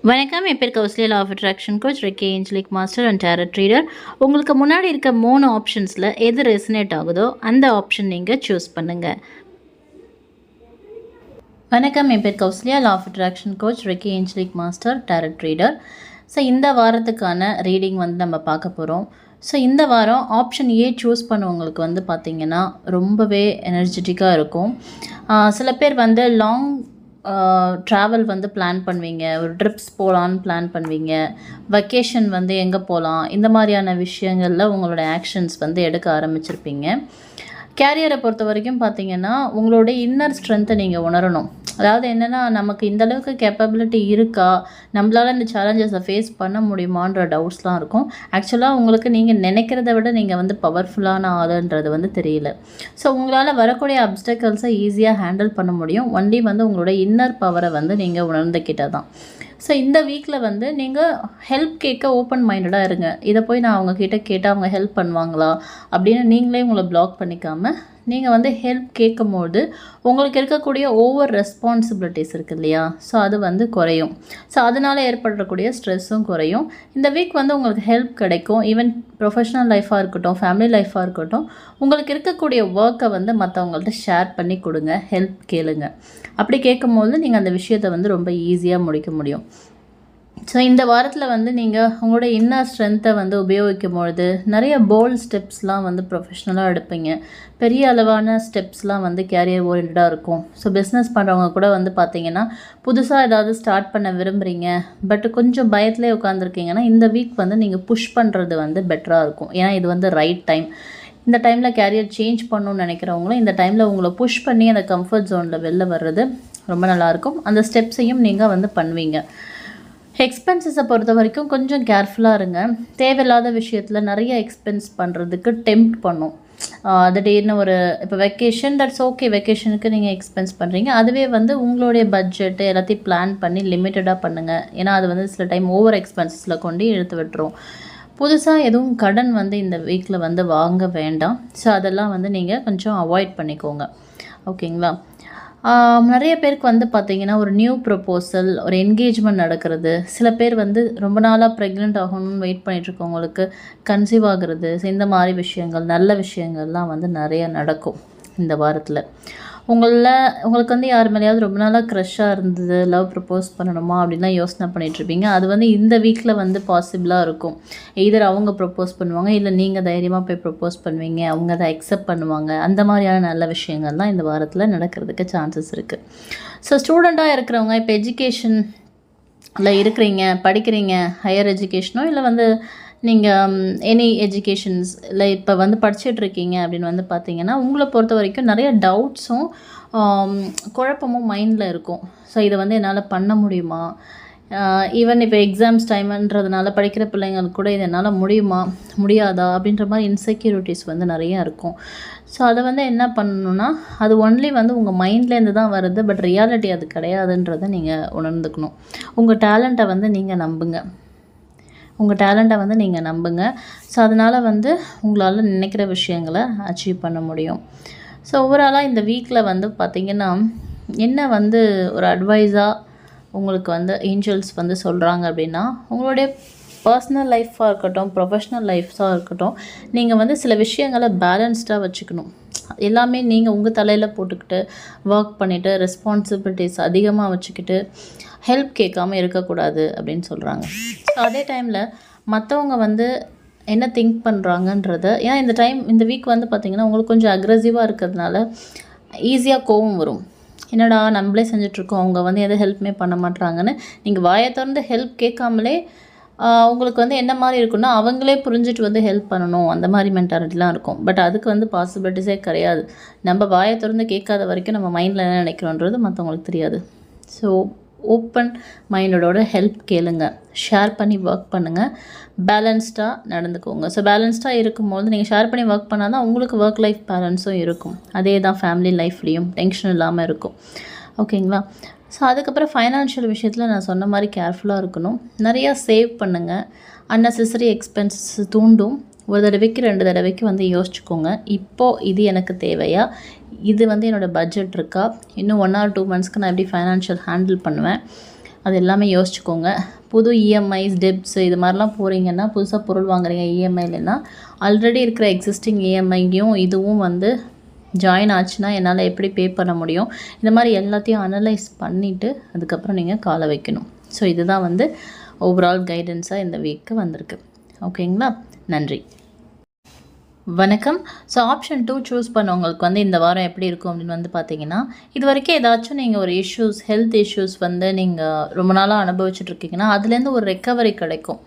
வணக்கம். என் பேர் Kausalya, law of attraction coach, Reiki angelic master and tarot reader. உங்களுக்கு முன்னாடி இருக்க 3 ஆப்ஷன்ஸில் எது ரெசனேட் ஆகுதோ அந்த ஆப்ஷன் நீங்கள் சூஸ் பண்ணுங்கள். வணக்கம். என் பேர் Kausalya, law of attraction coach, Reiki angelic master, tarot reader. So இந்த வாரத்துக்கான ரீடிங் நம்ம பார்க்க போகிறோம். ஸோ இந்த வாரம் ஆப்ஷன் ஏ சூஸ் பண்ணவங்களுக்கு பார்த்திங்கன்னா ரொம்பவே எனர்ஜெட்டிக்காக இருக்கும். சில பேர் லாங் ட்ராவல் பிளான் பண்ணுவீங்க, ஒரு ட்ரிப்ஸ் போகலான்னு பிளான் பண்ணுவீங்க, வெக்கேஷன் எங்கே போகலாம், இந்த மாதிரியான விஷயங்களில் உங்களோட ஆக்ஷன்ஸ் எடுக்க ஆரம்பிச்சிருப்பீங்க. கேரியரை பொறுத்த வரைக்கும் பார்த்திங்கன்னா உங்களுடைய இன்னர் ஸ்ட்ரென்த்தை நீங்கள் உணரணும். அதாவது என்னென்னா, நமக்கு இந்தளவுக்கு கேப்பபிலிட்டி இருக்கா, நம்மளால் இந்த சேலஞ்சஸை ஃபேஸ் பண்ண முடியுமான்ற டவுட்ஸ்லாம் இருக்கும். ஆக்சுவலாக உங்களுக்கு நீங்கள் நினைக்கிறத விட நீங்கள் பவர்ஃபுல்லான ஆளுன்றது தெரியல. ஸோ உங்களால் வரக்கூடிய அப்டக்கல்ஸை ஈஸியாக ஹேண்டில் பண்ண முடியும். ஒன்லி உங்களோட இன்னர் பவரை நீங்கள் உணர்ந்துக்கிட்டால் தான். ஸோ இந்த வீக்கில் நீங்கள் ஹெல்ப் கேட்க ஓப்பன் மைண்டடாக இருங்க. இதை போய் நான் அவங்கக்கிட்ட கேட்டால் அவங்க ஹெல்ப் பண்ணுவாங்களா அப்படின்னு நீங்களே உங்களை பிளாக் பண்ணிக்காமல் நீங்கள் ஹெல்ப் கேட்கும்போது உங்களுக்கு இருக்கக்கூடிய ஓவர் ரெஸ்பான்சிபிலிட்டிஸ் இருக்குது இல்லையா, ஸோ அது குறையும். ஸோ அதனால் ஏற்படக்கூடிய ஸ்ட்ரெஸ்ஸும் குறையும். இந்த வீக் உங்களுக்கு ஹெல்ப் கிடைக்கும். ஈவன் ப்ரொஃபஷ்னல் லைஃபாக இருக்கட்டும், ஃபேமிலி லைஃபாக இருக்கட்டும், உங்களுக்கு இருக்கக்கூடிய ஒர்க்கை மற்றவங்கள்ட்ட ஷேர் பண்ணி கொடுங்க, ஹெல்ப் கேளுங்க. அப்படி கேட்கும்போது நீங்கள் அந்த விஷயத்தை ரொம்ப ஈஸியாக முடிக்க முடியும். ஸோ இந்த வாரத்தில் நீங்கள் உங்களோட இன்னர் ஸ்ட்ரென்த்தை உபயோகிக்கும் பொழுது நிறைய போல்ட் ஸ்டெப்ஸ்லாம் ப்ரொஃபஷ்னலாக எடுப்பீங்க. பெரிய அளவான ஸ்டெப்ஸ்லாம் கேரியர் ஓரியன்டாக இருக்கும். ஸோ பிஸ்னஸ் பண்ணுறவங்க கூட பார்த்திங்கன்னா புதுசாக ஏதாவது ஸ்டார்ட் பண்ண விரும்புகிறீங்க, பட் கொஞ்சம் பயத்திலே உட்காந்துருக்கீங்கன்னா இந்த வீக் நீங்கள் புஷ் பண்ணுறது பெட்டராக இருக்கும். ஏன்னா இது ரைட் டைம். இந்த டைமில் கேரியர் சேஞ்ச் பண்ணணும்னு நினைக்கிறவங்களும் இந்த டைமில் உங்களை புஷ் பண்ணி அந்த கம்ஃபர்ட் ஜோனில் வெளில வர்றது ரொம்ப நல்லாயிருக்கும். அந்த ஸ்டெப்ஸையும் நீங்கள் பண்ணுவீங்க. எக்ஸ்பென்சஸை பொறுத்த வரைக்கும் கொஞ்சம் கேர்ஃபுல்லாக இருங்க. தேவையில்லாத விஷயத்தில் நிறைய எக்ஸ்பென்ஸ் பண்ணுறதுக்கு டெம்ப்ட் பண்ணும். திடீர்னு இப்போ வெக்கேஷன், தட்ஸ் ஓகே, வெக்கேஷனுக்கு நீங்கள் எக்ஸ்பென்ஸ் பண்ணுறீங்க. அதுவே உங்களுடைய பட்ஜெட்டு எல்லாத்தையும் பிளான் பண்ணி லிமிட்டடாக பண்ணுங்கள். ஏன்னா அது சில டைம் ஓவர் எக்ஸ்பென்சஸில் கொண்டு இழுத்து விட்டுரும். புதுசாக எதுவும் கடன் இந்த வீக்கில் வாங்க வேண்டாம். ஸோ அதெல்லாம் நீங்கள் கொஞ்சம் அவாய்ட் பண்ணிக்கோங்க. ஓகேங்களா? நிறைய பேருக்கு பார்த்திங்கன்னா ஒரு நியூ ப்ரொப்போசல், ஒரு என்கேஜ்மெண்ட் நடக்கிறது. சில பேர் ரொம்ப நாளாக ப்ரெக்னென்ட் ஆகணும்னு வெயிட் பண்ணிகிட்ருக்கவங்களுக்கு கன்சீவ் ஆகிறது. ஸோ இந்த மாதிரி விஷயங்கள், நல்ல விஷயங்கள்லாம் நிறையா நடக்கும் இந்த வாரத்தில். உங்களுக்கு யார் மேலேயாவது ரொம்ப நாளாக க்ரஷ்ஷாக இருந்தது, லவ் ப்ரப்போஸ் பண்ணணுமா அப்படின்லாம் யோசனை பண்ணிகிட்ருப்பீங்க. அது இந்த வீக்கில் பாசிபிளாக இருக்கும். எய்தர் அவங்க ப்ரப்போஸ் பண்ணுவாங்க, இல்லை நீங்கள் தைரியமாக போய் ப்ரப்போஸ் பண்ணுவீங்க, அவங்க அதை அக்செப்ட் பண்ணுவாங்க. அந்த மாதிரியான நல்ல விஷயங்கள்லாம் இந்த வாரத்தில் நடக்கிறதுக்கு சான்சஸ் இருக்குது. ஸோ ஸ்டூடெண்ட்டாக இருக்கிறவங்க இப்போ எஜுகேஷனில் இருக்கிறீங்க, படிக்கிறீங்க, ஹையர் எஜுகேஷனோ இல்லை நீங்கள் எனி எஜுகேஷன்ஸ் இல்லை இப்போ படிச்சுட்ருக்கீங்க அப்படின்னு பார்த்தீங்கன்னா உங்களை பொறுத்த வரைக்கும் நிறைய டவுட்ஸும் குழப்பமும் மைண்டில் இருக்கும். ஸோ இதை என்னால் பண்ண முடியுமா, ஈவன் இப்போ எக்ஸாம்ஸ் டைம்ன்றதுனால படிக்கிற பிள்ளைங்களுக்கு கூட இது என்னால் முடியுமா முடியாதா அப்படின்ற மாதிரி இன்செக்யூரிட்டிஸ் நிறையா இருக்கும். ஸோ அதை என்ன பண்ணணுன்னா, அது ஒன்லி உங்கள் மைண்ட்லேருந்து தான் வருது, பட் ரியாலிட்டி அது கிடையாதுன்றதை நீங்கள் உணர்ந்துக்கணும். உங்கள் டேலண்ட்டை நீங்கள் நம்புங்க. நீங்கள் நம்புங்க. ஸோ அதனால் உங்களால் நினைக்கிற விஷயங்களை அச்சீவ் பண்ண முடியும். ஸோ ஓவராலாக இந்த வீக்கில் பார்த்திங்கன்னா என்ன ஒரு அட்வைஸாக உங்களுக்கு ஏஞ்சல்ஸ் சொல்கிறாங்க அப்படின்னா, உங்களுடைய பர்சனல் லைஃப்பாக இருக்கட்டும், ப்ரொஃபஷ்னல் லைஃப்ஸாக இருக்கட்டும், நீங்கள் சில விஷயங்களை பேலன்ஸ்டாக வச்சுக்கணும். எல்லாமே நீங்கள் உங்கள் தலையில் போட்டுக்கிட்டு ஒர்க் பண்ணிவிட்டு ரெஸ்பான்சிபிலிட்டிஸ் அதிகமாக வச்சுக்கிட்டு ஹெல்ப் கேட்காமல் இருக்கக்கூடாது அப்படின்னு சொல்கிறாங்க. ஸோ அதே டைமில் மற்றவங்க என்ன திங்க் பண்ணுறாங்கன்றத, ஏன்னா இந்த வீக் பார்த்திங்கன்னா உங்களுக்கு கொஞ்சம் அக்ரெசிவாக இருக்கிறதுனால ஈஸியாக கோவம் வரும். என்னடா நம்மளே செஞ்சிட்ருக்கோம், அவங்க எதை ஹெல்ப்புமே பண்ண மாட்றாங்கன்னு நீங்கள் வாயை திறந்து ஹெல்ப் கேட்காமலே உங்களுக்கு என்ன மாதிரி இருக்குன்னா, அவங்களே புரிஞ்சுட்டு ஹெல்ப் பண்ணணும், அந்த மாதிரி மென்டாலிட்டிலாம் இருக்கும். பட் அதுக்கு பாசிபிலிட்டிஸே கிடையாது. நம்ம வாயை திறந்து கேட்காத வரைக்கும் நம்ம மைண்டில் என்ன நினைக்கிறோன்றது மற்றவங்களுக்கு தெரியாது. ஸோ ஓப்பன் மைண்டோட ஹெல்ப் கேளுங்க, ஷேர் பண்ணி ஒர்க் பண்ணுங்கள், பேலன்ஸ்டாக நடந்துக்கோங்க. ஸோ பேலன்ஸ்டாக இருக்கும்போது நீங்கள் ஷேர் பண்ணி ஒர்க் பண்ணால் தான் உங்களுக்கு ஒர்க் லைஃப் பேலன்ஸும் இருக்கும். அதே தான் ஃபேமிலி லைஃப்லேயும் டென்ஷன் இல்லாமல் இருக்கும். ஓகேங்களா? ஸோ அதுக்கப்புறம் ஃபைனான்ஷியல் விஷயத்தில் நான் சொன்ன மாதிரி கேர்ஃபுல்லாக இருக்கணும். நிறையா சேவ் பண்ணுங்கள். அன்னெசரி எக்ஸ்பென்சஸ் தூண்டும். ஒரு தடவைக்கு 2 தடவைக்கு யோசிச்சுக்கோங்க. இப்போது இது எனக்கு தேவையா, இது என்னோடய பட்ஜெட் இருக்கா, இன்னும் 1 or 2 மந்த்ஸ்க்கு நான் எப்படி ஃபைனான்ஷியல் ஹேண்டில் பண்ணுவேன், அது எல்லாமே யோசிச்சுக்கோங்க. புது இஎம்ஐஸ், டெப்ஸ் இது மாதிரிலாம் போகிறீங்கன்னா, புதுசாக பொருள் வாங்குறீங்க இஎம்ஐலன்னா, ஆல்ரெடி இருக்கிற எக்ஸிஸ்டிங் இஎம்ஐயும் இதுவும் வந்து ஜாயின் ஆச்சுன்னா என்னால் எப்படி பே பண்ண முடியும், இந்த மாதிரி எல்லாத்தையும் அனலைஸ் பண்ணிவிட்டு அதுக்கப்புறம் நீங்கள் காலை வைக்கணும். ஸோ இதுதான் வந்து ஓவரால் கைடன்ஸாக இந்த வீக்கு வந்திருக்கு. ஓகேங்களா? நன்றி, வணக்கம். ஸோ ஆப்ஷன் 2 சூஸ் பண்ணவங்களுக்கு வந்து இந்த வாரம் எப்படி இருக்கும் அப்படின்னு வந்து பார்த்தீங்கன்னா, இது வரைக்கும் ஏதாச்சும் நீங்கள் ஒரு ஹெல்த் இஷ்யூஸ் வந்து நீங்கள் ரொம்ப நாளாக அனுபவிச்சுட்ருக்கீங்கன்னா அதுலேருந்து ஒரு ரெக்கவரி கிடைக்கும்.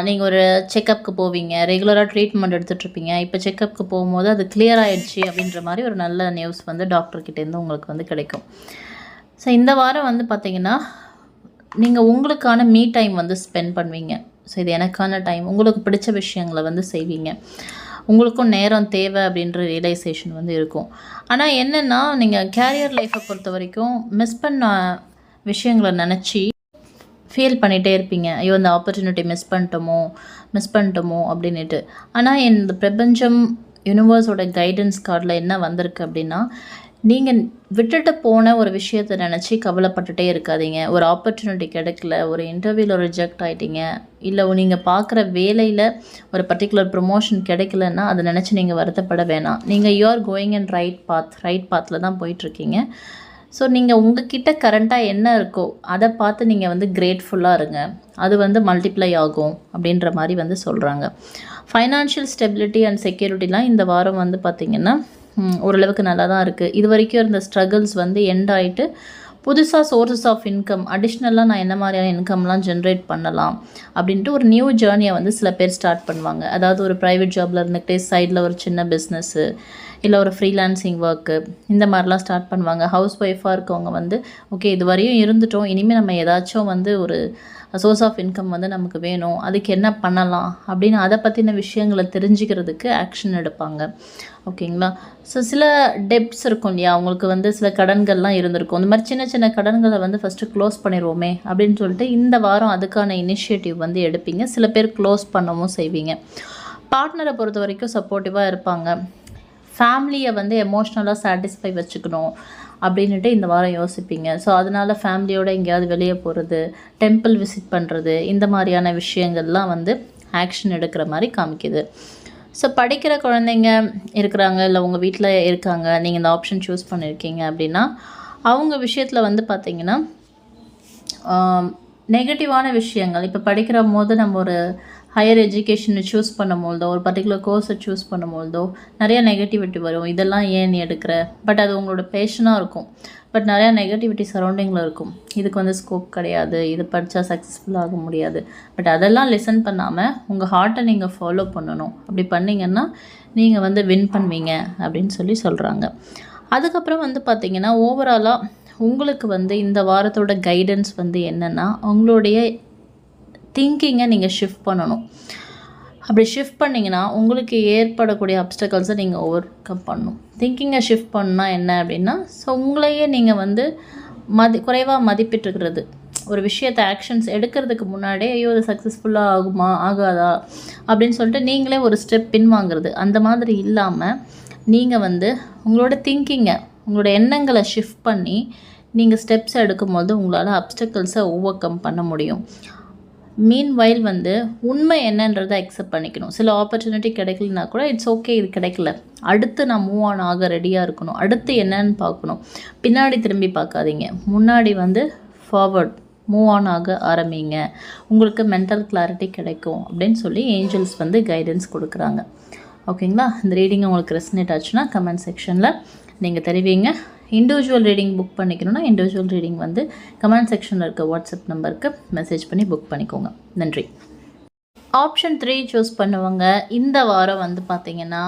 நீங்கள் ஒரு செக்கப்புக்கு போவீங்க, ரெகுலராக ட்ரீட்மெண்ட் எடுத்துகிட்ருப்பீங்க, இப்போ செக்கப்புக்கு போகும்போது அது கிளியர் ஆகிடுச்சு அப்படின்ற மாதிரி ஒரு நல்ல நியூஸ் வந்து டாக்டர்கிட்டேருந்து உங்களுக்கு வந்து கிடைக்கும். ஸோ இந்த வாரம் வந்து பார்த்திங்கன்னா நீங்கள் உங்களுக்கான மீ டைம் வந்து ஸ்பெண்ட் பண்ணுவீங்க. ஸோ இது எனக்கான டைம், உங்களுக்கு பிடிச்ச விஷயங்களை வந்து செய்வீங்க, உங்களுக்கும் நேரம் தேவை அப்படின்ற ரியலைசேஷன் வந்து இருக்கும். ஆனால் என்னென்னா, நீங்கள் கேரியர் லைஃப்பை பொறுத்த வரைக்கும் மிஸ் பண்ண விஷயங்களை நினச்சி ஃபீல் பண்ணிகிட்டே இருப்பீங்க. ஐயோ இந்த ஆப்பர்ச்சுனிட்டி மிஸ் பண்ணிட்டோமோ அப்படின்ட்டு. ஆனால் இந்த பிரபஞ்சம் யூனிவர்ஸோட கைடன்ஸ் கார்டில் என்ன வந்திருக்கு அப்படின்னா, நீங்கள் விட்டுட்டு போன ஒரு விஷயத்தை நினச்சி கவலைப்பட்டுட்டே இருக்காதீங்க. ஒரு ஆப்பர்ச்சுனிட்டி கிடைக்கல, ஒரு இன்டர்வியூவில் ரிஜெக்ட் ஆகிட்டீங்க, இல்லை நீங்கள் பார்க்குற வேலையில் ஒரு பர்டிகுலர் ப்ரொமோஷன் கிடைக்கலன்னா அதை நினச்சி நீங்கள் வருத்தப்பட வேணாம். நீங்கள் you are going and right பாத்தில் தான் போயிட்டுருக்கீங்க. ஸோ நீங்கள் உங்ககிட்ட கரண்ட்டாக என்ன இருக்கோ அதை பார்த்து நீங்கள் வந்து கிரேட்ஃபுல்லாக இருங்க. அது வந்து மல்டிப்ளை ஆகும் அப்படின்ற மாதிரி வந்து சொல்கிறாங்க. ஃபைனான்ஷியல் ஸ்டெபிலிட்டி அண்ட் செக்யூரிட்டிலாம் இந்த வாரம் வந்து பார்த்திங்கன்னா ஓரளவுக்கு நல்லா தான் இருக்குது. இது வரைக்கும் இருந்த ஸ்ட்ரகிள்ஸ் வந்து எண்ட் ஆகிட்டு புதுசாக சோர்ஸஸ் ஆஃப் இன்கம், அடிஷ்னலாக நான் என்ன மாதிரியான இன்கம்லாம் ஜென்ரேட் பண்ணலாம் அப்படின்ட்டு ஒரு நியூ ஜேர்னியை வந்து சில பேர் ஸ்டார்ட் பண்ணுவாங்க. அதாவது ஒரு ப்ரைவேட் ஜாபில் இருந்துக்கிட்டே சைடில் ஒரு சின்ன பிஸ்னஸ்ஸு, இல்லை ஒரு ஃப்ரீலான்சிங் ஒர்க்கு, இந்த மாதிரிலாம் ஸ்டார்ட் பண்ணுவாங்க. ஹவுஸ் ஒய்ஃபாக இருக்கவங்க வந்து ஓகே இது வரையும் இருந்துட்டோம், இனிமேல் நம்ம ஏதாச்சும் வந்து ஒரு சோர்ஸ் ஆஃப் இன்கம் வந்து நமக்கு வேணும், அதுக்கு என்ன பண்ணலாம் அப்படின்னு அதை பற்றின விஷயங்களை தெரிஞ்சுக்கிறதுக்கு ஆக்ஷன் எடுப்பாங்க. ஓகேங்களா? ஸோ சில டெப்ட்ஸ் இருக்கும் இல்லையா, அவங்களுக்கு வந்து சில கடன்கள்லாம் இருந்திருக்கும். இந்த மாதிரி சின்ன சின்ன கடன்களை வந்து ஃபஸ்ட்டு க்ளோஸ் பண்ணிடுவோமே அப்படின்னு சொல்லிட்டு இந்த வாரம் அதுக்கான இனிஷியேட்டிவ் வந்து எடுப்பீங்க. சில பேர் க்ளோஸ் பண்ணவும் செய்வீங்க. பார்ட்னரை பொறுத்த வரைக்கும் சப்போர்ட்டிவாக இருப்பாங்க. ஃபேமிலியை வந்து எமோஷ்னலாக சாட்டிஸ்ஃபை வச்சுக்கணும் அப்படின்ட்டு இந்த வாரம் யோசிப்பீங்க. ஸோ அதனால் ஃபேமிலியோடு எங்கேயாவது வெளியே போகிறது, டெம்பிள் விசிட் பண்ணுறது, இந்த மாதிரியான விஷயங்கள்லாம் வந்து ஆக்ஷன் எடுக்கிற மாதிரி காமிக்குது. ஸோ படிக்கிற குழந்தைங்க இருக்கிறாங்க, இல்லை உங்கள் வீட்டில் இருக்காங்க, நீங்கள் இந்த ஆப்ஷன் சூஸ் பண்ணியிருக்கீங்க அப்படின்னா அவங்க விஷயத்தில் வந்து பார்த்திங்கன்னா நெகட்டிவான விஷயங்கள், இப்போ படிக்கிற போது நம்ம ஒரு ஹையர் எஜுகேஷனை சூஸ் பண்ணும்போதோ ஒரு பர்டிகுலர் கோர்ஸை சூஸ் பண்ணும்போதோ நிறையா நெகட்டிவிட்டி வரும். இதெல்லாம் ஏன் நீ எடுக்கிற, பட் அது உங்களோட பேஷனாக இருக்கும், பட் நிறையா நெகட்டிவிட்டி சரௌண்டிங்கில் இருக்கும். இதுக்கு வந்து ஸ்கோப் கிடையாது, இது படித்தா சக்ஸஸ்ஃபுல் ஆக முடியாது. பட் அதெல்லாம் லிசன் பண்ணாமல் உங்கள் ஹார்ட்டை நீங்கள் ஃபாலோ பண்ணணும். அப்படி பண்ணிங்கன்னா நீங்கள் வந்து வின் பண்ணுவீங்க அப்படின்னு சொல்கிறாங்க. அதுக்கப்புறம் வந்து பார்த்திங்கன்னா ஓவராலாக உங்களுக்கு வந்து இந்த வாரத்தோட கைடன்ஸ் வந்து என்னென்னா, உங்களுடைய திங்கிங்கை நீங்கள் ஷிஃப்ட் பண்ணணும். அப்படி ஷிஃப்ட் பண்ணிங்கன்னா உங்களுக்கு ஏற்படக்கூடிய அப்டக்கல்ஸை நீங்கள் ஓவர் கம் பண்ணணும். திங்கிங்கை ஷிஃப்ட் பண்ணால் என்ன அப்படின்னா, ஸோ உங்களையே நீங்கள் வந்து குறைவாக மதிப்பிட்டுருக்கிறது. ஒரு விஷயத்தை ஆக்ஷன்ஸ் எடுக்கிறதுக்கு முன்னாடியே ஐயோ அது சக்ஸஸ்ஃபுல்லாக ஆகுமா ஆகாதா அப்படின்னு சொல்லிட்டு நீங்களே ஒரு ஸ்டெப் பின்வாங்கிறது. அந்த மாதிரி இல்லாமல் நீங்கள் வந்து உங்களோட திங்கிங்கை, உங்களோட எண்ணங்களை ஷிஃப்ட் பண்ணி நீங்கள் ஸ்டெப்ஸை எடுக்கும்போது உங்களால் அப்டக்கல்ஸை ஓவர் கம் பண்ண முடியும். மீன்வைல் வந்து உண்மை என்னன்றதை அக்செப்ட் பண்ணிக்கணும். சில ஆப்பர்ச்சுனிட்டி கிடைக்கலனா கூட இட்ஸ் ஓகே, இது கிடைக்கல, அடுத்து நான் மூவ் ஆன் ஆக ரெடியாக இருக்கணும், அடுத்து என்னன்னு பார்க்கணும். பின்னாடி திரும்பி பார்க்காதீங்க, முன்னாடி வந்து ஃபார்வர்ட் மூவ் ஆன் ஆக ஆரம்பிங்க, உங்களுக்கு மென்டல் கிளாரிட்டி கிடைக்கும் அப்படின்னு சொல்லி ஏஞ்சல்ஸ் வந்து கைடன்ஸ் கொடுக்குறாங்க. ஓகேங்களா? இந்த ரீடிங் உங்களுக்கு ரெசனேட் ஆச்சுன்னா கமெண்ட் செக்ஷனில் நீங்கள் தெரிவிங்க. இண்டிவிஜுவல் ரீடிங் புக் பண்ணிக்கணும்னா இண்டிவிஜுவல் ரீடிங் வந்து கமெண்ட் செக்ஷனில் இருக்க வாட்ஸ்அப் நம்பருக்கு மெசேஜ் பண்ணி புக் பண்ணிக்கோங்க. நன்றி. ஆப்ஷன் 3 சூஸ் பண்ணுவாங்க இந்த வாரம் வந்து பார்த்திங்கன்னா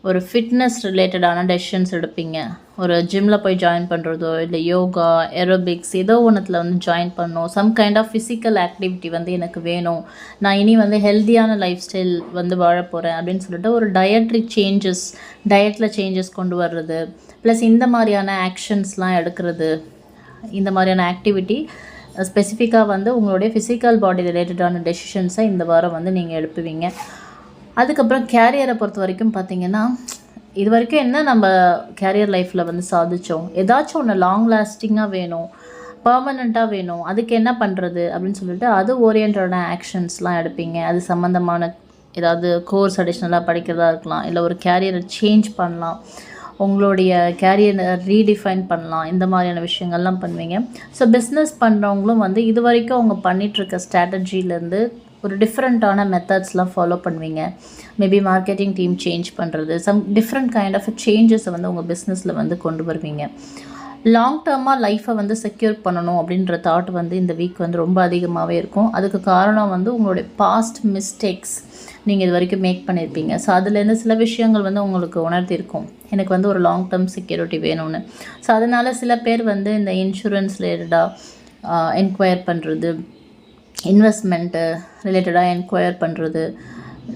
ஒரு ஃபிட்னஸ் ரிலேட்டடான டெசிஷன்ஸ் எடுப்பீங்க. ஒரு ஜிம்மில் போய் ஜாயின் பண்ணுறதோ, இல்லை யோகா, ஏரோபிக்ஸ் ஏதோ ஒன்றுத்தில் வந்து ஜாயின் பண்ணணும். Some kind of physical activity வந்து எனக்கு வேணும், நான் இனி வந்து ஹெல்த்தியான லைஃப் ஸ்டைல் வந்து வாழ போகிறேன் அப்படின்னு சொல்லிட்டு ஒரு டயட்டில் சேஞ்சஸ் கொண்டு வர்றது, ப்ளஸ் இந்த மாதிரியான ஆக்ஷன்ஸ்லாம் எடுக்கிறது, இந்த மாதிரியான ஆக்டிவிட்டி ஸ்பெசிஃபிக்காக வந்து உங்களுடைய ஃபிசிக்கல் பாடி ரிலேட்டடான டெசிஷன்ஸை இந்த வாரம் வந்து நீங்கள் எடுப்புவீங்க. அதுக்கப்புறம் கேரியரை பொறுத்த வரைக்கும் பார்த்திங்கன்னா இது வரைக்கும் என்ன நம்ம கேரியர் லைஃப்பில் வந்து சாதித்தோம், ஏதாச்சும் ஒன்று லாங் லாஸ்டிங்காக வேணும், பர்மனெண்ட்டாக வேணும், அதுக்கு என்ன பண்ணுறது அப்படின்னு சொல்லிட்டு அது ஓரியன்டான ஆக்ஷன்ஸ்லாம் எடுப்பீங்க. அது சம்மந்தமான ஏதாவது கோர்ஸ் அடிஷ்னலாக படிக்கிறதா இருக்கலாம், இல்லை ஒரு கேரியரை சேஞ்ச் பண்ணலாம், உங்களுடைய கேரியரை ரீடிஃபைன் பண்ணலாம், இந்த மாதிரியான விஷயங்கள்லாம் பண்ணுவீங்க. ஸோ பிஸ்னஸ் பண்ணுறவங்களும் வந்து இது வரைக்கும் அவங்க பண்ணிகிட்ருக்க ஸ்ட்ராட்டஜிலேருந்து ஒரு டிஃப்ரெண்ட்டான மெத்தட்ஸ்லாம் ஃபாலோ பண்ணுவீங்க. மேபி மார்க்கெட்டிங் டீம் சேஞ்ச் பண்ணுறது, சம் டிஃப்ரெண்ட் கைண்ட் ஆஃப் சேஞ்சஸை வந்து உங்கள் பிஸ்னஸில் வந்து கொண்டு வருவீங்க. லாங் டேர்மாக லைஃப்பை வந்து செக்யூர் பண்ணணும் அப்படின்ற தாட் வந்து இந்த வீக் வந்து ரொம்ப அதிகமாகவே இருக்கும். அதுக்கு காரணம் வந்து உங்களுடைய பாஸ்ட் மிஸ்டேக்ஸ் நீங்கள் இது வரைக்கும் மேக் பண்ணியிருப்பீங்க. ஸோ அதுலேருந்து சில விஷயங்கள் வந்து உங்களுக்கு உணர்த்திருக்கும், எனக்கு வந்து ஒரு லாங் டேர்ம் செக்யூரிட்டி வேணும்னு. ஸோ அதனால் சில பேர் வந்து இந்த இன்சூரன்ஸ் ரிலேட்டடாக என்கொயர் பண்ணுறது, இன்வெஸ்ட்மெண்ட்டு ரிலேட்டடாக என்கொயர் பண்ணுறது,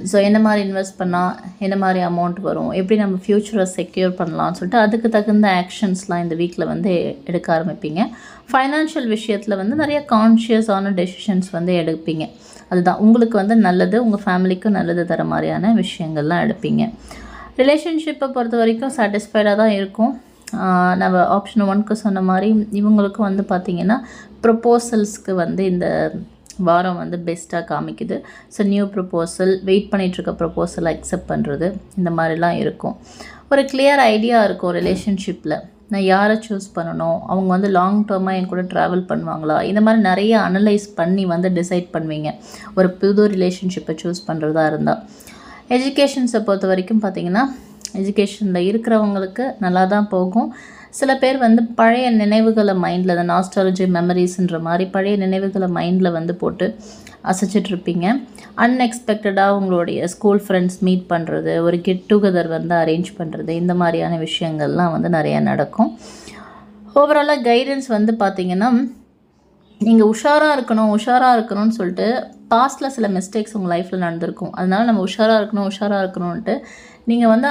ஸோ என்ன மாதிரி இன்வெஸ்ட் பண்ணால் என்ன மாதிரி அமௌண்ட் வரும், எப்படி நம்ம ஃப்யூச்சரை செக்யூர் பண்ணலாம்னு சொல்லிட்டு அதுக்கு தகுந்த ஆக்ஷன்ஸ்லாம் இந்த வீக்கில் வந்து எடுக்க ஆரம்பிப்பீங்க. ஃபைனான்ஷியல் விஷயத்தில் வந்து நிறைய கான்ஷியஸான டெசிஷன்ஸ் வந்து எடுப்பீங்க. அதுதான் உங்களுக்கு வந்து நல்லது, உங்கள் ஃபேமிலிக்கும் நல்லது தர மாதிரியான விஷயங்கள்லாம் எடுப்பீங்க. ரிலேஷன்ஷிப்பை பொறுத்த வரைக்கும் சாட்டிஸ்ஃபைடாக தான் இருக்கும். நம்ம ஆப்ஷன் 1க்கு சொன்ன மாதிரி இவங்களுக்கும் வந்து பார்த்திங்கன்னா ப்ரொப்போசல்ஸ்க்கு வந்து இந்த வாரம் வந்து பெஸ்ட்டாக காமிக்குது. ஸோ நியூ ப்ரொப்போசல், வெயிட் பண்ணிகிட்ருக்க ப்ரொப்போசலை அக்செப்ட் பண்ணுறது, இந்த மாதிரிலாம் இருக்கும். ஒரு கிளியர் ஐடியா இருக்கும் ரிலேஷன்ஷிப்பில், நான் யாரை சூஸ் பண்ணணும், அவங்க வந்து லாங் டேர்மாக என் கூட ட்ராவல் பண்ணுவாங்களா, இந்த மாதிரி நிறைய அனலைஸ் பண்ணி வந்து டிசைட் பண்ணுவீங்க ஒரு புது ரிலேஷன்ஷிப்பை சூஸ் பண்ணுறதா இருந்தால். எஜுகேஷன்ஸை பொறுத்த வரைக்கும் பார்த்திங்கன்னா எஜுகேஷனில் இருக்கிறவங்களுக்கு நல்லா தான் போகும். சில பேர் வந்து பழைய நினைவுகளை மைண்டில், அந்த நாஸ்டாலஜி மெமரிஸ்ன்ற மாதிரி பழைய நினைவுகளை மைண்டில் வந்து போட்டு அசைச்சிட்ருப்பீங்க. அன்எக்ஸ்பெக்டடாக உங்களுடைய ஸ்கூல் ஃப்ரெண்ட்ஸ் மீட் பண்ணுறது, ஒரு கெட் டுகெதர் வந்து அரேஞ்ச் பண்ணுறது, இந்த மாதிரியான விஷயங்கள்லாம் வந்து நிறையா நடக்கும். ஓவராலாக கைடன்ஸ் வந்து பார்த்திங்கன்னா நீங்கள் உஷாராக இருக்கணும்னு சொல்லிட்டு பாஸ்ட்டில் சில மிஸ்டேக்ஸ் உங்கள் லைஃப்பில் நடந்திருக்கும். அதனால் நம்ம உஷாராக இருக்கணும்ன்ட்டு நீங்கள் வந்து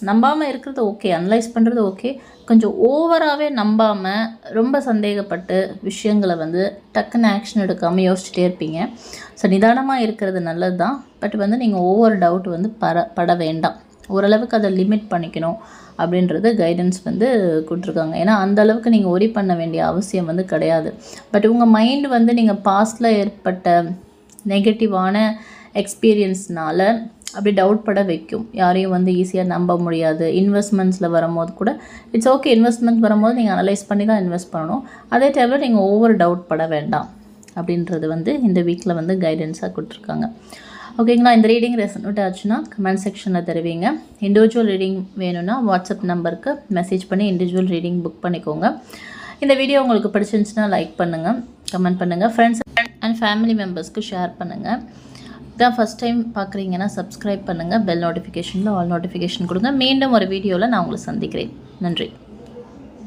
நம்பாமல் இருக்கிறது ஓகே, அனலைஸ் பண்ணுறது ஓகே, கொஞ்சம் ஓவராகவே நம்பாமல் ரொம்ப சந்தேகப்பட்டு விஷயங்களை வந்து டக்குன்னு ஆக்ஷன் எடுக்காமல் யோசிச்சுட்டே இருப்பீங்க. ஸோ நிதானமாக இருக்கிறது நல்லது தான். பட் வந்து நீங்கள் ஓவர் டவுட் வந்து பட வேண்டாம். ஓரளவுக்கு அதை லிமிட் பண்ணிக்கணும் அப்படின்றது கைடன்ஸ் வந்து கொடுத்துருக்காங்க. ஏன்னா அந்தளவுக்கு நீங்கள் ஒரி பண்ண வேண்டிய அவசியம் வந்து கிடையாது. பட் உங்கள் மைண்டு வந்து நீங்கள் பாஸ்டில் ஏற்பட்ட நெகட்டிவான எக்ஸ்பீரியன்ஸ்னால் அப்படி டவுட் பட வைக்கும். யாரையும் வந்து ஈஸியாக நம்ப முடியாது. இன்வெஸ்ட்மெண்ட்ஸில் வரும்போது கூட இட்ஸ் ஓகே, இன்வெஸ்ட்மெண்ட் வரும்போது நீங்கள் அனலைஸ் பண்ணி தான் இன்வெஸ்ட் பண்ணணும். அதே டைமில் நீங்கள் ஓவர் டவுட் பட வேண்டாம் அப்படின்றது வந்து இந்த வீக்கில் வந்து கைடன்ஸாக கொடுத்துருக்காங்க. ஓகேங்களா? இந்த ரீடிங் ரெசனேட் ஆச்சுன்னா கமெண்ட் செக்ஷனில் தருவீங்க. இண்டிவிஜுவல் ரீடிங் வேணும்னா வாட்ஸ்அப் நம்பருக்கு மெசேஜ் பண்ணி இண்டிவிஜுவல் ரீடிங் புக் பண்ணிக்கோங்க. இந்த வீடியோ உங்களுக்கு பிடிச்சிருந்துச்சுன்னா லைக் பண்ணுங்கள், கமெண்ட் பண்ணுங்கள், ஃப்ரெண்ட்ஸ் அண்ட் ஃபேமிலி மெம்பர்ஸ்க்கு ஷேர் பண்ணுங்கள். இதான் ஃபஸ்ட் டைம் பார்க்குறீங்கன்னா சப்ஸ்கிரைப் பண்ணுங்கள், பெல் நோட்டிஃபிகேஷனில் ஆல் நோட்டிஃபிகேஷன் கொடுங்க. மீண்டும் ஒரு வீடியோவில் நான் உங்களை சந்திக்கிறேன். நன்றி.